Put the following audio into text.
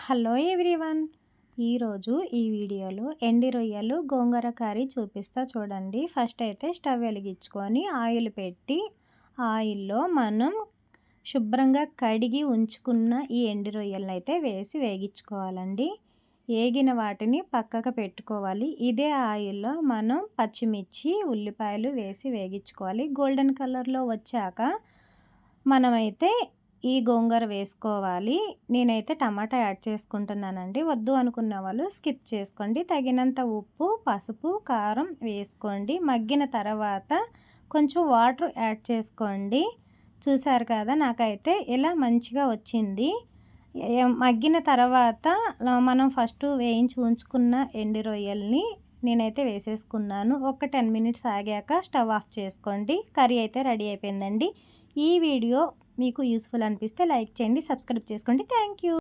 Hello everyone. ఈరోజు ఈ వీడియోలో ఎండి రొయ్యలు గోంగూర కర్రీ చూపిస్తా చూడండి. ఫస్ట్ అయితే స్టవ్ వెలిగించుకొని ఆయిల్ పెట్టి ఆయిల్లో మనం శుభ్రంగా కడిగి ఉంచుకున్న ఈ ఎండి రొయ్యలను అయితే వేసి వేగించుకోవాలండి. ఏగిన వాటిని పక్కకు పెట్టుకోవాలి. ఇదే ఆయిల్లో మనం పచ్చిమిర్చి ఉల్లిపాయలు వేసి వేగించుకోవాలి. గోల్డెన్ కలర్లో వచ్చాక మనమైతే ఈ గోంగూర వేసుకోవాలి. నేనైతే టమాటా యాడ్ చేసుకుంటున్నానండి. వద్దు అనుకున్న వాళ్ళు స్కిప్ చేసుకోండి. తగినంత ఉప్పు, పసుపు, కారం వేసుకోండి. మగ్గిన తర్వాత కొంచెం వాటర్ యాడ్ చేసుకోండి. చూసారు కదా, నాకైతే ఇలా మంచిగా వచ్చింది. మగ్గిన తర్వాత మనం ఫస్ట్ వేయించి ఉంచుకున్న ఎండి రొయ్యల్ని నేనైతే వేసేసుకున్నాను. ఒక 10 మినిట్స్ ఆగాక స్టవ్ ఆఫ్ చేసుకోండి. కర్రీ అయితే రెడీ అయిపోయిందండి. ఈ వీడియో మీకు యూస్ఫుల్ అనిపిస్తే లైక్ చేయండి, సబ్స్క్రైబ్ చేసుకోండి. Thank you.